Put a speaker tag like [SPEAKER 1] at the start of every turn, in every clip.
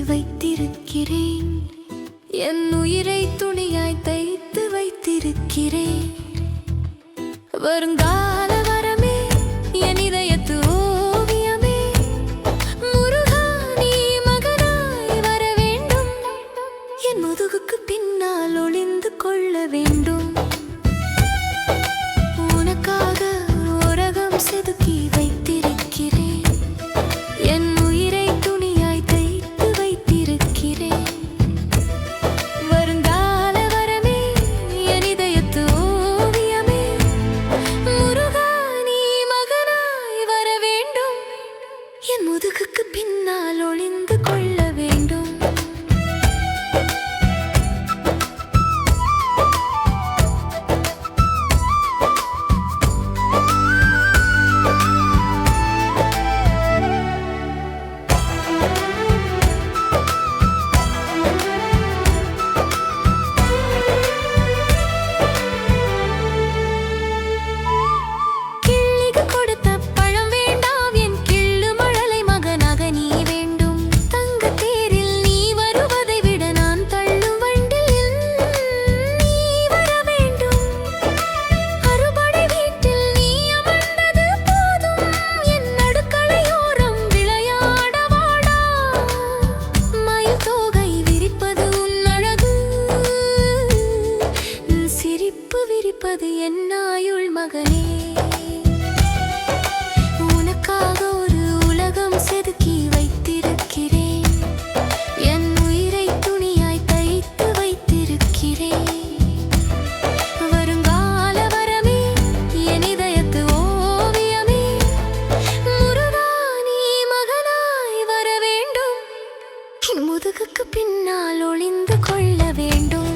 [SPEAKER 1] வைத்திருக்கிறேன். என் உயிரை துணியாய் தைத்து வைத்திருக்கிறேன். வருங்கால வரமே, என் இதயத்து ஓவியமே, முருகா நீ மகனாய் வர வேண்டும். என் முதுகுக்கு பின்னால் ஒளிந்து கொள்ள வேண்டும். உனக்காக உலகம் செதுக்கி வைத்திருக்கிறேன். என் உயிரை துணியாய் தைத்து வைத்திருக்கிறேன். வருங்கால வரமே, என் இதயத்து ஓவியமே, முருகா நீ மகனாய் வர வேண்டும். என் முதுகுக்கு பின்னால் ஒளிந்து கொள்ள வேண்டும். என்னாயுள் மகனே, உனக்காக ஒரு உலகம் செதுக்கி வைத்திருக்கிறேன். என் உயிரை துணியாய் தைத்து வைத்திருக்கிறேன். வருங்கால வரமே, என் இதயத்து ஓவியமே, முருகா நீ மகனாய் வர வேண்டும். என் முதுகுக்கு பின்னால் ஒளிந்து கொள்ள வேண்டும்.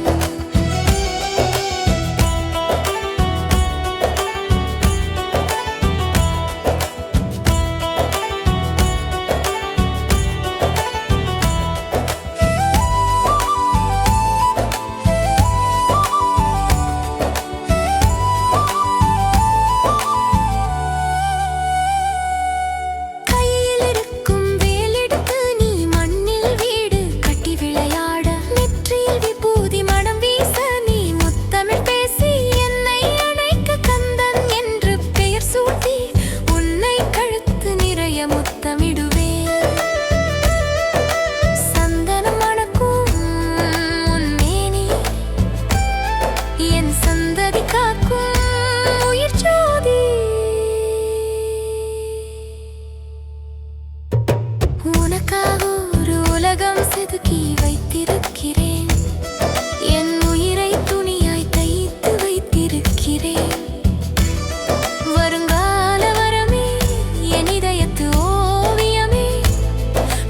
[SPEAKER 1] உனக்காக ஒரு உலகம் செதுக்கி வைத்திருக்கிறேன். என் உயிரை துணியாய் தைத்து வைத்திருக்கிறேன். வருங்கால வரமே, என் இதயத்து ஓவியமே,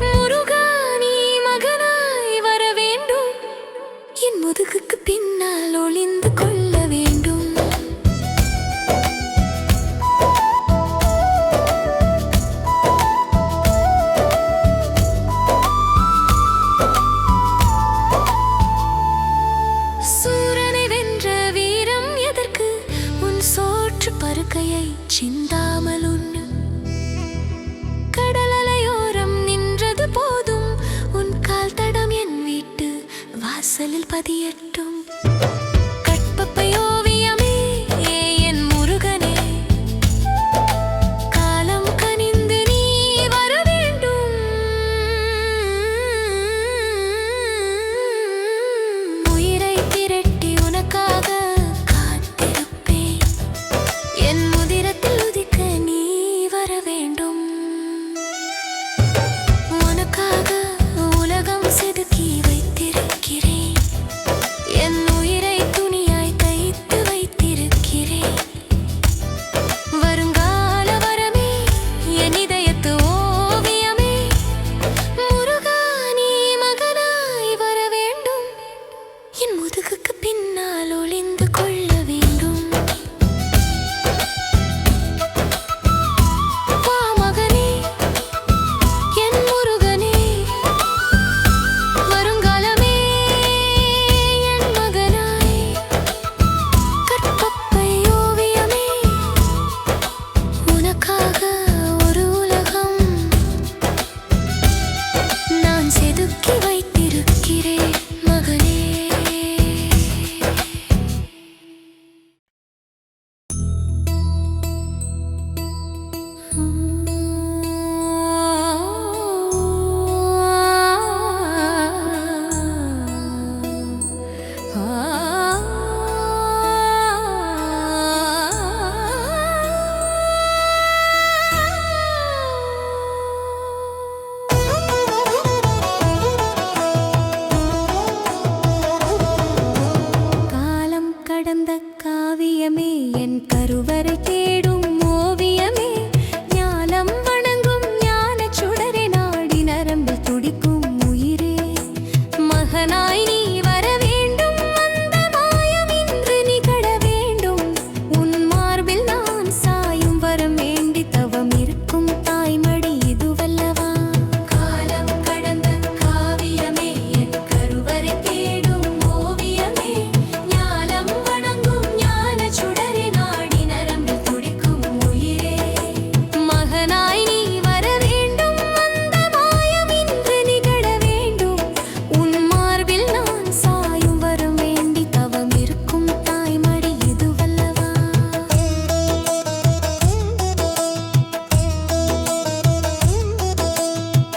[SPEAKER 1] முருகா நீ மகனாய் வர வேண்டும். என் முதுகுக்கு பின்னால் ஒளிந்து கொள்ள வேண்டும். பருக்கையை சிந்தாமல் உண்ணு. கடலலையோரம் நின்றது போதும், உன் கால் தடம் என் வீட்டு வாசலில் பதியட்டும். கற்பப்பை ஓவியமே, என் முருகனே, காலம் கனிந்து நீ வர வேண்டும். உயிரை திரட்டி உனக்காக என் முதிரத்தில் உதிக்க நீ வர வேண்டும். உனக்காக உலகம் செதுக்கி வைத்திருக்கிறேன். என் கடந்த காவியமே என் கருவறை தேடும் ஓவியமே ஞானம் வணங்கும் ஞானச் சுடரே நாடி நரம்பில் துடிக்கும் உயிரே மகனாய் நீ வர வேண்டும் அந்த மாயம் இன்று நிகழ வேண்டும் உன் மார்பில் நான் சாயும் வரம் வேண்டி தவம் இருக்கும் தாய்மடி இதுவல்லவா காலம் கடந்த காவியமே என் கருவறை தேடும் ஓவியமே ஞானம் வணங்கும் ஞானச் சுடரே நாடி நரம்பில் துடிக்கும் உயிரே மகனாய் நீ வர வேண்டும் அந்த மாயம் இன்று நிகழ வேண்டும் உன் மார்பில் நான் சாயும் வரம் வேண்டி தவம் இருக்கும் தாய்மடி இதுவல்லவா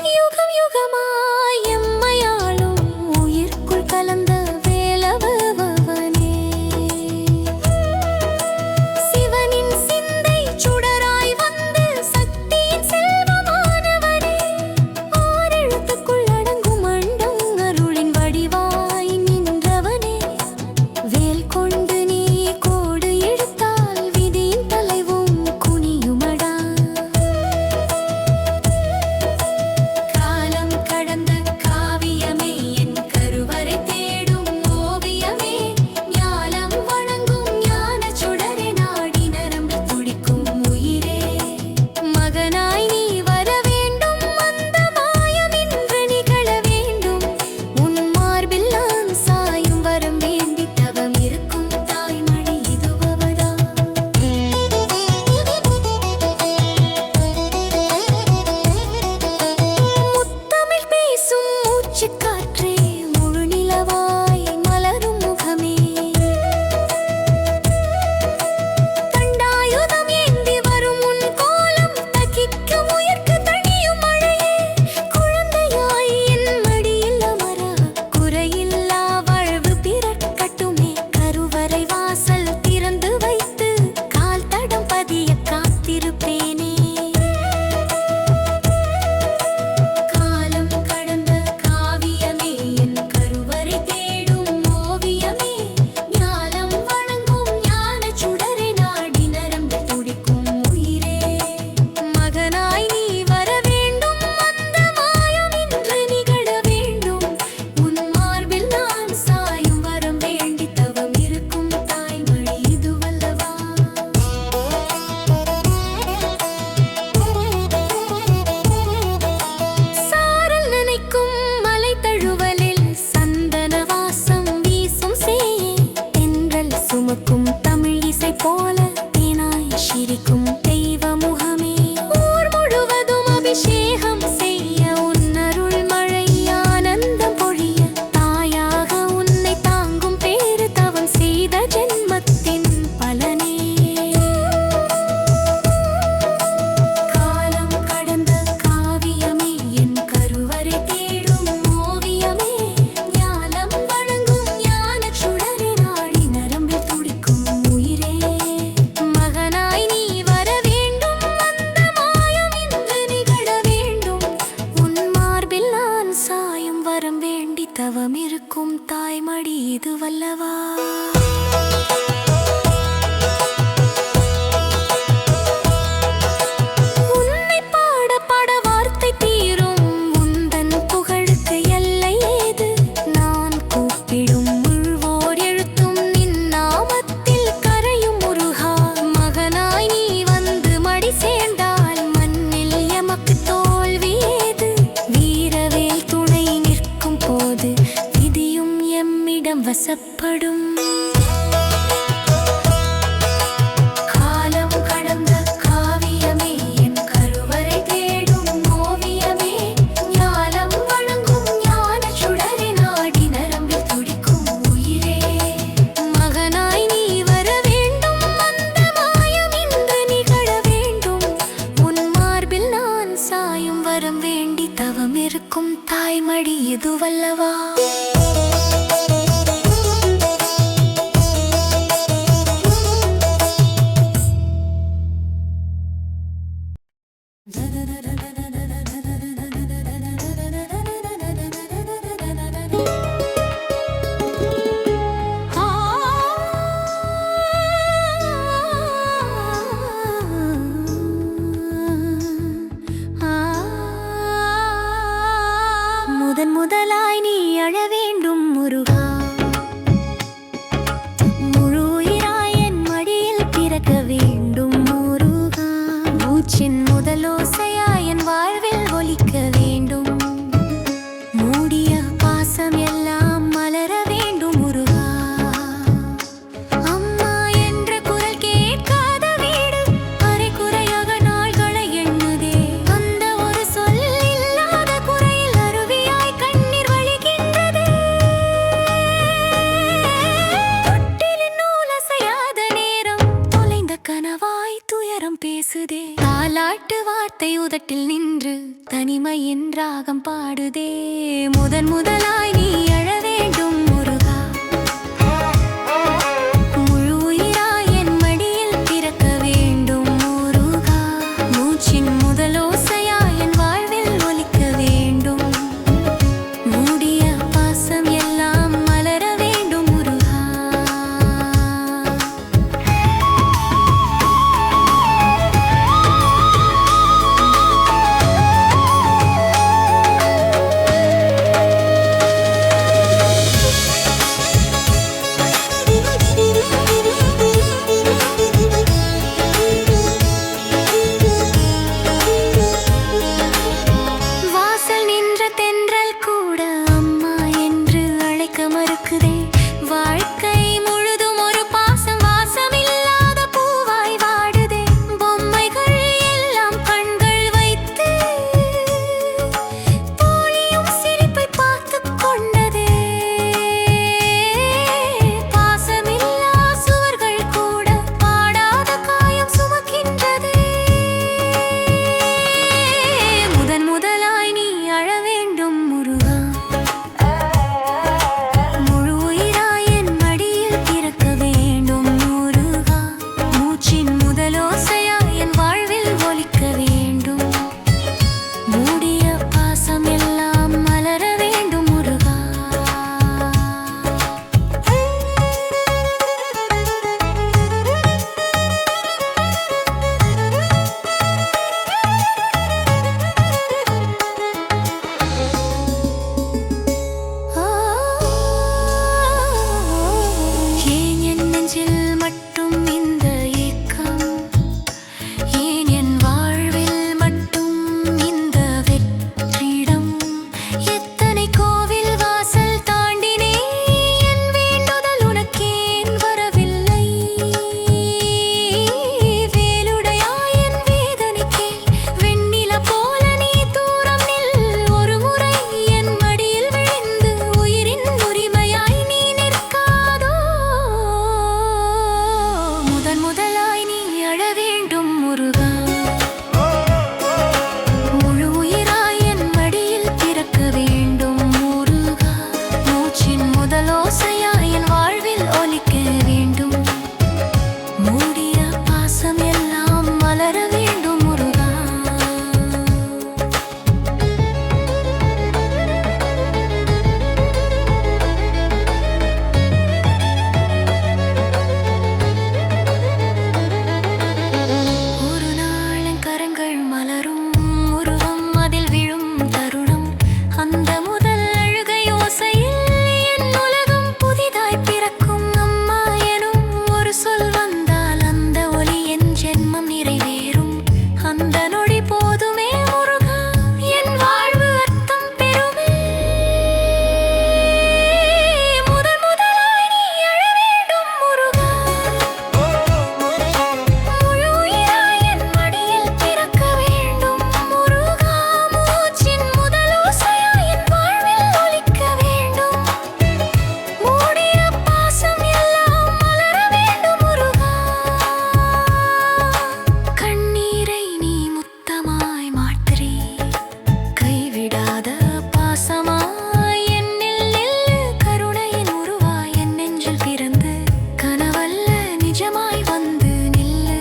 [SPEAKER 1] யுகம் யுகமாய் எம்மையாளும் உயிர்க்குள் கலந்த வேலவனே சிவனின் சிந்தை சுடராய் வந்து சக்தியின் செல்வமானவனே ஆறெழுத்துக்குள் அடங்கும் அண்டம் அருளின் வடிவாய் நின்றவனே வேல் கொண்டு நீ கோடு எடுத்தால் விதியின் தலைவும் குனியுமடா காலம் கடந்த காவியமே என் கருவறை தேடும் ஓவியமே ஞானம் வணங்கும் ஞானச் சுடரே நாடி நரம்பில் துடிக்கும் உயிரே மகனாய் நீ வர வேண்டும் அந்த மாயம் இன்று நிகழ வேண்டும் உன் மார்பில் நான் சாயும் வரம் வேண்டி தவம் இருக்கும் தாய்மடி இதுவவதா முத்தமிழ் பேசும் மூச்சுக் காற்றே முழு நிலவாய் மலரும் முகமே தண்டாயுதம் ஏந்தி வரும் உன் கோலம் தகிக்கும் உயிர்க்கு தணியும் மழையே குழந்தையாய் என் மடியில் அமர குறையில்லா வாழ்வு பிறக்கட்டுமே கருவறை வாசல் திறந்து வைத்து கால் தடம் பதிய காத்திருப்பேனே காலம் கடந்த காவியமே என் கருவறை தேடும் ஓவியமே ஞானம் வணங்கும் ஞானச் சுடரே நாடி நரம்பில் துடிக்கும் உயிரே மகனாய் நீ வர வேண்டும் அந்த மாயம் இன்று நிகழ வேண்டும் உன் மார்பில் நான் சாயும் வரம் வேண்டி தவம் இருக்கும் தாய்மடி இதுவல்லவா சாரல் நனைக்கும் மலை தழுவலில் சந்தன வாசம் வீசும் சேயே தென்றல் சுமக்கும் தமிழ் இசை போல தேனாய் சிரிக்கும் தெய்வ முகமே ஊர் முழுவதும் அபிஷேகம் செய்ய உன் அருள் மழை ஆனந்தம் பொழிய தாயாக உன்னை தாங்கும் பேறு தவம் செய்த ஜென்மத்தின் பலனே காலம் கடந்த காவியமே என் கருவறை தேடும் ஓவியமே ஞானம் வணங்கும் ஞானச் சுடரே நாடி நரம்பில் துடிக்கும் முதலோசையாய் என் வாழ்வில் ஒலிக்க வேண்டும். மூடிய பாசம் எல்லாம் மலர வேண்டும் முருகா. அம்மா என்ற குரல் கேட்காத வீடு அரைகுறையாக நாள்களை எண்ணுதே. அந்த ஒரு சொல் இல்லாத குறையில் அருவியாய் கண்ணீர் வழிகின்றதே. தொட்டிலின் நூல் அசையாத நேரம் தொலைந்த கனவாய் துயரம் பேசுதே. தாலாட்டு வார்த்தை உதட்டில் நின்று தனிமையின் ராகம் பாடுதே. முதலாய் நீ அழ வேண்டும் முருகா. முழு உயிராய் என் மடியில் பிறக்க வேண்டும் முருகா. மூச்சின் முதலோசையாய் என் வாழ்வில் ஒலிக்க வேண்டும். மூடிய பாசம் எல்லாம் மலர வேண்டும் முருகா. வாழ்க்கை முழுதும் ஒரு பாசம் வாசமில்லாத பூவாய் வாடுதே. பொம்மைகள் எல்லாம் கண்கள் வைத்து போலியும் சிரிப்பை பார்த்து கொண்டதே. பாசமில்லா சுவர்கள் கூட பாடாத காயம் சுமக்கின்றதே. முதலாய் நீ அழ வேண்டும் முருகா. முதலாய் நீ அழ வேண்டும் முருகா. முழு உயிராய் என் மடியில் பிறக்க வேண்டும் முருகா. மூச்சின் முதலோசையாய் என் வாழ்வில் ஒலிக்க வேண்டும். மூடிய பாசம் எல்லாம் மலர வேண்டும் முருகா. மலரும் உருவம் அதில் விழும் தருணம். அந்த முதல் அழுகை ஓசையில் என் உலகம் புதிதாய் பிறக்கும். அம்மா எனும் ஒரு சொல் வந்தால் அந்த ஒலி என் ஜென்மம் நிறைவேறும். அந்த நொடி போதுமே முருகா என் வாழ்வு அர்த்தம் பெறுமே. முதலாய் நீ அழ வேண்டும் முருகா. முழு உயிராய் என் மடியில் பிறக்க வேண்டும் முருகா. மூச்சின் முதலோசையாய் என் வாழ்வில் ஒலிக்க வேண்டும். மூடிய பாசம் எல்லாம் மலர வேண்டும் முருகா. கண்ணீரை நீ முத்தமாய் மாற்றி கைவிடாத பாசமாய் என்னில் நில்லு. கருணையின் உருவாய் என் நெஞ்சில் பிறந்து கனவல்ல நிஜமாய் வந்து நில்லு.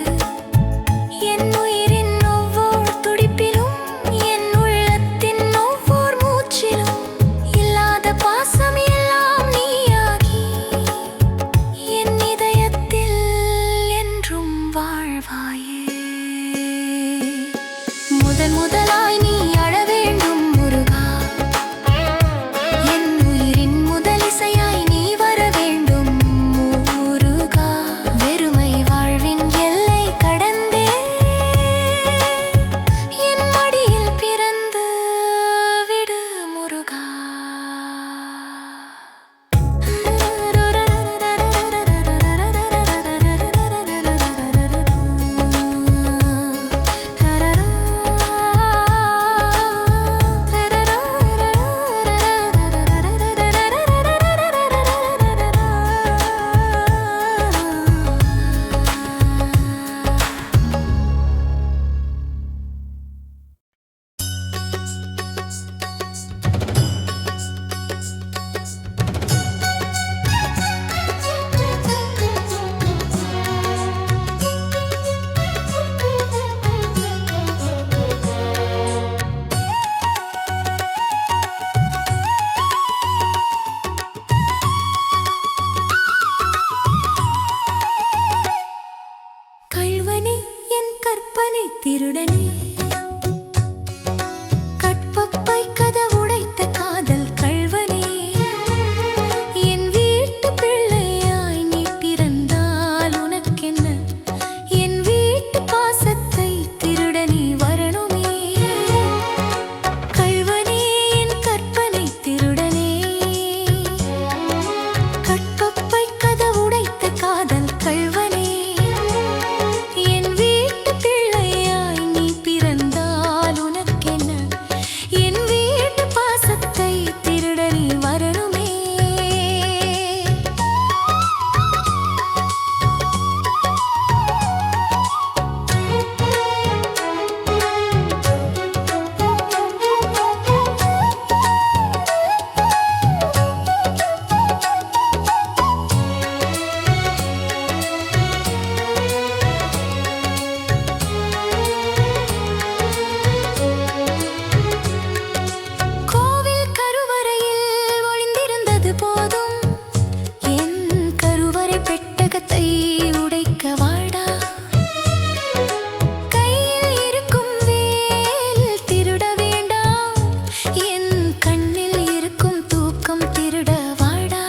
[SPEAKER 1] என் உயிரின் ஒவ்வொரு துடிப்பிலும் என் உள்ளத்தின் ஒவ்வொரு மூச்சிலும் இல்லாத பாசம் எல்லாம் நீயாகி என் இதயத்தில் என்றும் வாழ்வாயே. முதலாய் நீ அழ வேண்டும் முருகா. என் உயிரின் முதலிசையாய் நீ வர வேண்டும் முருகா. வெறுமை திருடனே கற்பப்பை கதவுடைத்த காதல் கள்வனே என் வீட்டு பிள்ளையாய் நீ பிறந்தால் உனக்கென்ன என் வீட்டு பாசத்தை திருட நீ வரணுமே கள்வனே என் கற்பனை திருடனே கற்பப்பை கதவுடைத்த காதல் கள்வனே என் வீட்டு பிள்ளையாய் நீ பிறந்தால் உனக்கென்ன என் வீட்டு பாசத்தை திருட நீ வரணுமே கோவில் கருவறையில் ஒளிந்திருந்தது போதும் என் கருவறை பெட்டகத்தை உடைக்க வாடா கையில் இருக்கும் வேல் திருட வேண்டாம் என் கண்ணில் இருக்கும் தூக்கம் திருட வாடா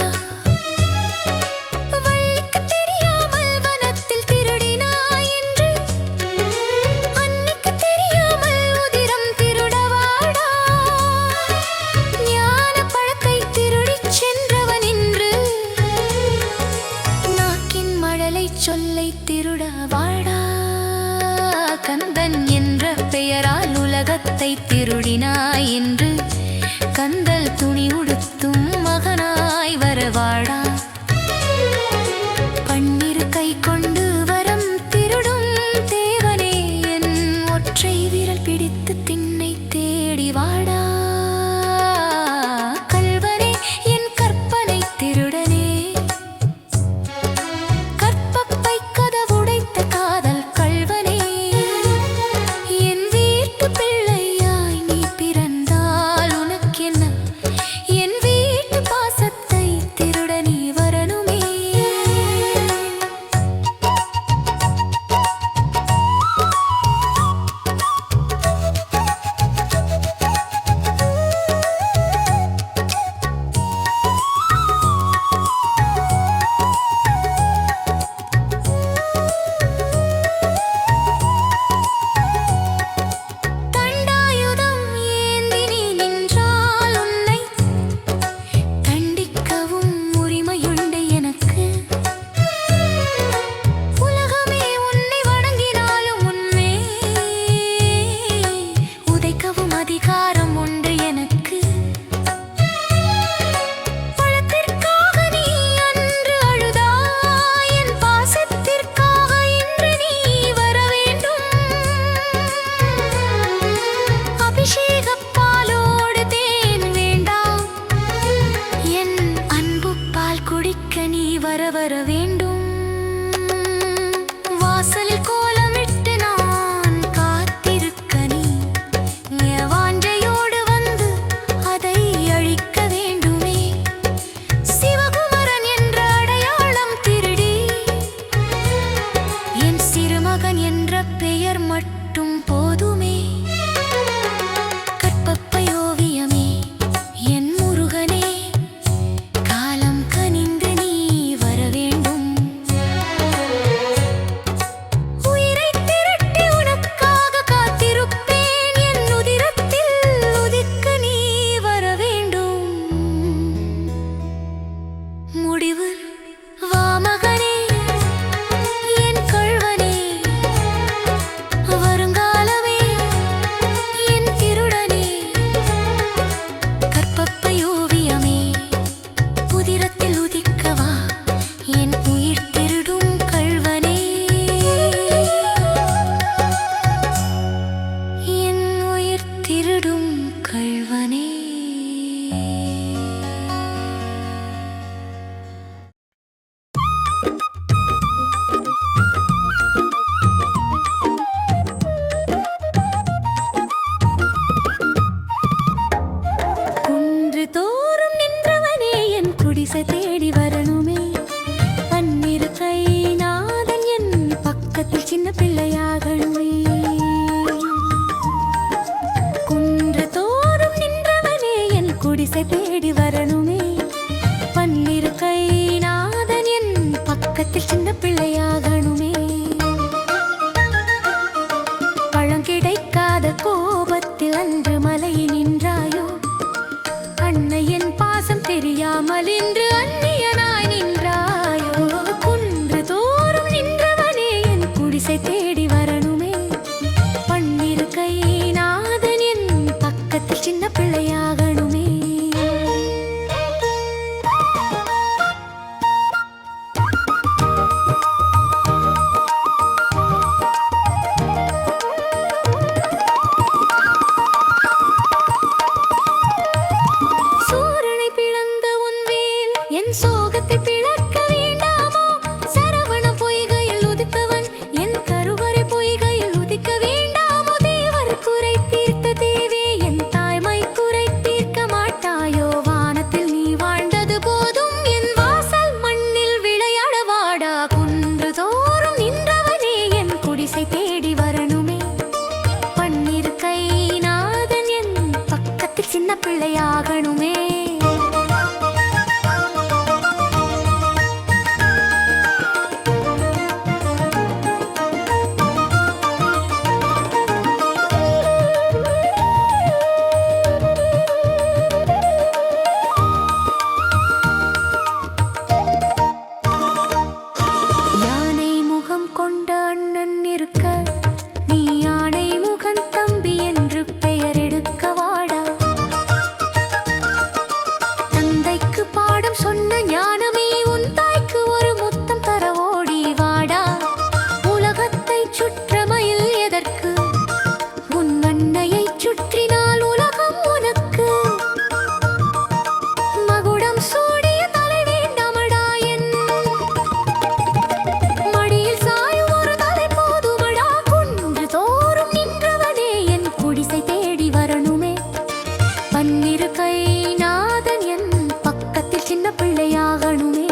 [SPEAKER 1] வள்ளிக்கு தெரியாமல் வனத்தில் திருடினாய் என்று அன்னைக்கு தெரியாமல் உதிரம் திருட வாடா ஞான பழத்தை திருடிச் சென்றவன் என்று நாக்கின் மழலை சொல்லை திருட வாடா கந்தன் என்ற பெயரால் உலகத்தை திருடினாய் என்று கந்தல் துணி உடுத்தும் மகனாய் வரவாடா பன்னிரு கை கொண்டு வரம் திருடும் தேவனே என் ஒற்றை விரல் பிடித்து திண்ணை தேடி வாடா கள்வனே என் கற்பனை திருடனே கற்பப்பை கதவுடைத்த காதல் கள்வனே என் வீட்டு பிள்ளையாய் நீ பிறந்தால் உனக்கென்ன என் வீட்டு பாசத்தை திருட நீ வரணுமே பிள்ளையாகணுமே. பழம் கிடைக்காத கோபத்தில் அன்று மலை நின்றாயோ, அன்னையின் பாசம் தெரியாமல் இன்று அந்நியனாய் நின்றாயோ. குன்று தோறும் நின்றவனே என் குடிசை தேடி வரணுமே. பன்னிரு கை நாதன் என் பக்கத்தில் சின்ன பிள்ளையாகணுமே. என் சோகத்தை பிளக்க வேண்டாமோ, சரவண பொய்கையில் உதித்தவன் என் கருவறை பொய்கையில் உதிக்க வேண்டாமோ. தேவர் குறை தீர்த்த தேவே என் தாய்மை குறை தீர்க்க மாட்டாயோ. வானத்தில் நீ வாழ்ந்தது போதும், என் வாசல் மண்ணில் விளையாட வாடா. குன்று தோறும் நின்றவனே என் குடிசை தேடி வரணுமே. பன்னிரு கை நாதன் என் பக்கத்தில் சின்ன பிள்ளையாகணுமே. கொண்ட அண்ணன் இருக்க நீ யானை முகன் தம்பி என்று பெயர் எடுக்க வாடா. தந்தைக்கு பாடம் சொன்ன ஞானமே உன் தாய்க்கு ஒரு முத்தம் தர ஓடி வாடா. உலகத்தை சுற்றமையில் எதற்கு, உன் அன்னையை சுற்றினால் உலகம் உனக்கு. மகுடம் சூடிய தலை வேண்டாமடா, என் பன்னிரு கை நாதன் என் பக்கத்தில் சின்ன பிள்ளையாகணுமே.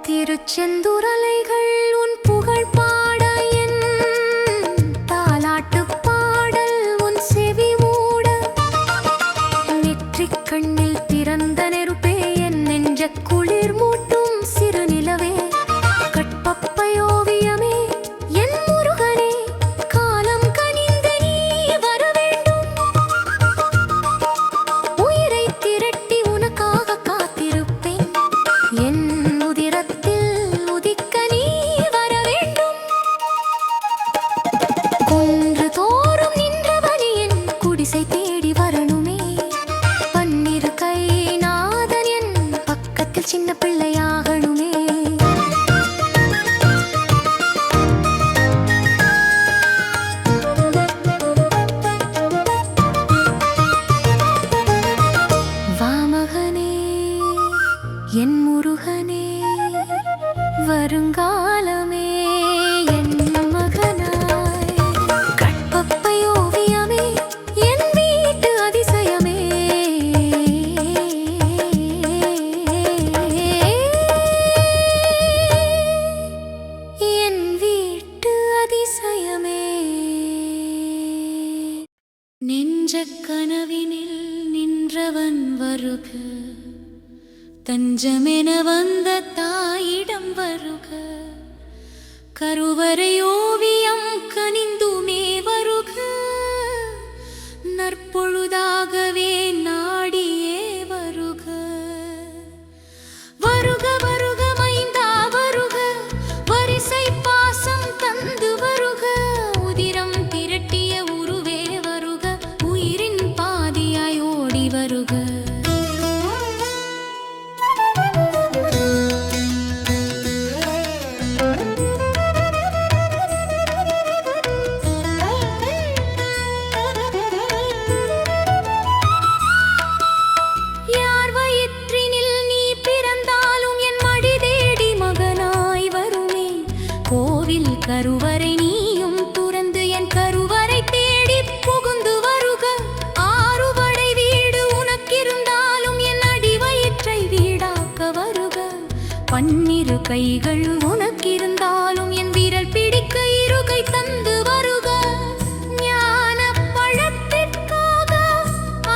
[SPEAKER 1] திருச்செந்தூர் அலைகள் உன் புகழ் பாட, என் தாலாட்டு பாடல் உன் செவி மூட. நெற்றிக் கண்ணில் திறந்த நெருப்பே என் நெஞ்ச குளிர் மூட்டும் சிறு நிலவே. கற்பப்பை ஓவியமே என் முருகனே, காலம் கனிந்து நீ வர வேண்டும். உயிரை திரட்டி உனக்காக காத்திருப்பேன். என் உதிரத்தில் உதிக்க நீ வர வேண்டும். குன்று தோறும் நின்றவனே என் குடிசை தேடி வரணுமே. பன்னிரு கை நாதன் என் பக்கத்தில் சின்ன பிள்ளையாகணுமே. வாமகனே என் முருகனே, வருங்காலமே என் மகனாய். கற்பப்பை ஓவியமே என் வீட்டு அதிசயமே. என் வீட்டு அதிசயமே. நெஞ்ச கனவினில் நின்றவன் வருக, தஞ்சமென வந்த தாயிடம் வருக. கருவறை ஓவியம் கனிந்துமே வருக, நற்பொழுதாகவே நாடியே வருக. வருக வருக மைந்தா வருக, வரிசை பாசம் தந்து வருக. உதிரம் திரட்டிய உருவே வருக, உயிரின் பாதியாய் ஓடி வருக. கருவறை நீயும் துறந்து என் கருவறை தேடி புகுந்து வருக. ஆறுபடை கைகள் உனக்கிருந்தாலும் என் விரல் பிடிக்க இருகை தந்து வருக. ஞான பழத்திற்காக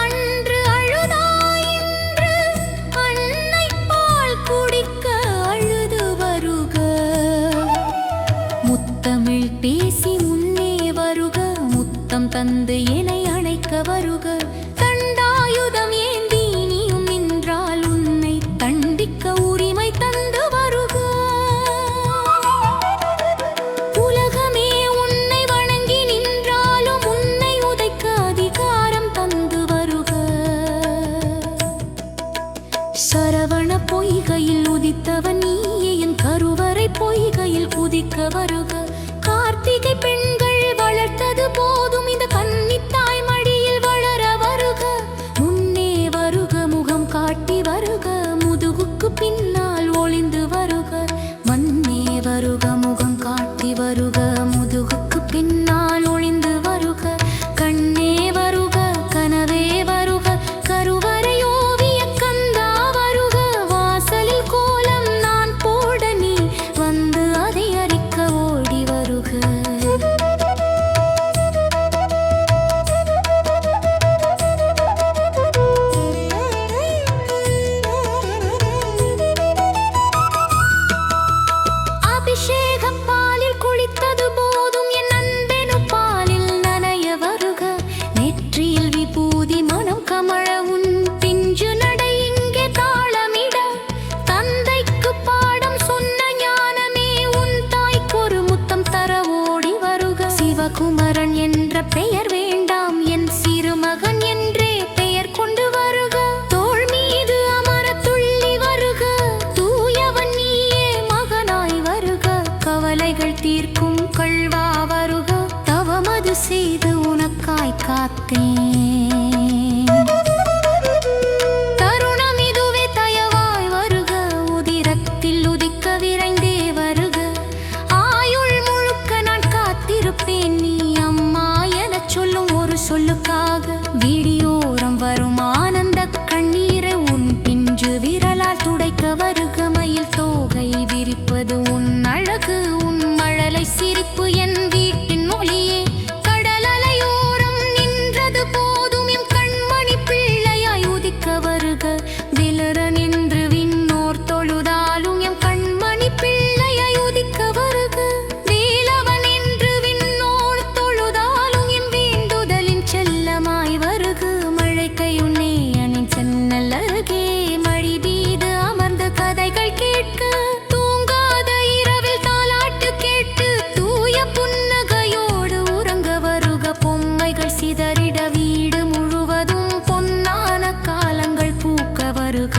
[SPEAKER 1] அன்று அழுதாய், இன்று அன்னை பால் குடிக்க அழுது வருக. முத்தமிழ் பேசி முன்னே வருக, முத்தம் தந்து என்னை அணைக்க வருக. தண்டாயுதம் ஏந்தி நீயும் நின்றால் உன்னை தண்டிக்க உரிமை தந்து வருக. உலகமே உன்னை வணங்கி நின்றாலும் உன்னை உதைக்க அதிகாரம் தந்து வருக. சரவண பொய்கையில் உதித்தவன் நீயே, என் கருவறை பொய்கையில் குதிக்க வருக. கார்த்திகை பெண்கள் வளர்த்தது போதும், இந்த கன்னித்தாய் மடியில் வளர வருக. முன்னே வருக, முகம் காட்டி வருக, முதுகுக்கு பின்னால் ஒளிந்து வருக. மன்னே வருக, முகம் காட்டி வருக, முதுகுக்கு பின்னால் ஒளிந்து வருக. கண்ணே வருக, கனவே வருக, கருவறை ஓவிய கந்தா வருக. வாசலில் கோலம் நான் போட நீ வந்து அதை அரிக்க ஓடி வருக. அபிஷேகம் பாலில் குளித்தது போதும், என் அன்பெனு பாலில் நனைய வருக. நெற்றியில் விபூதி மனம் கமழ உன் பிஞ்சு நடை இங்கே தாளமிட. தந்தைக்கு பாடம் சொன்ன ஞானமே உன் தாய்க்கு ஒரு முத்தம் தர ஓடி வருக. சிவகுமரன் என்ற பெயர் வேண்டாம், என் சிறுமகன் என்றே பெயர் கொண்டு வருக. தோள் மீது அமர துள்ளி வருக, தூயவன் நீயே மகனாய் வருக. கவலைகள் தீர்க்கும் கள்வா வருக, தவமது செய்து உனக்காய் காத்தேன். தருணம் இதுவே தயவாய் வருக, உதிரத்தில் உதிக்க விரைந்தே வருக. ஆயுள் முழுக்க நான் காத்திருப்பேன், நீ அம்மா எனச் சொல்லும் ஒரு சொல்லுக்காக. விடியோரம் வரும் ஆனந்த கண்ணீரை உன் பிஞ்சு விரலால் துடைக்க வருக. மயில் தோகை விரிப்பது உன் அழகு, உன் மழலை சிரிப்பு என் வீட்டின் மொழியே. கடல் அலையோரம் நின்றது போதும், எம் கண்மணி பிள்ளையாய் உதிக்க வருக. விலர நின்று விண்ணோர் தொழுதாலும் எம் கண்மணி பிள்ளையாய் உதிக்க வருக. வேலவன் என்று விண்ணோர் தொழுதாலும் எம் வேண்டுதலின் செல்லமாய் வருக. மழை கையுன்னே அணின் சென்னல் அருகே மழி மீது அமர்ந்த கதைகள் கேட்க. தூங்காத இரவில் தாலாட்டு கேட்டு தூய புன்னகையோடு உறங்க வருக. பொம்மைகள் சிதறிட வீடு முழுவதும் பொன்னான காலங்கள் பூக்க வருக.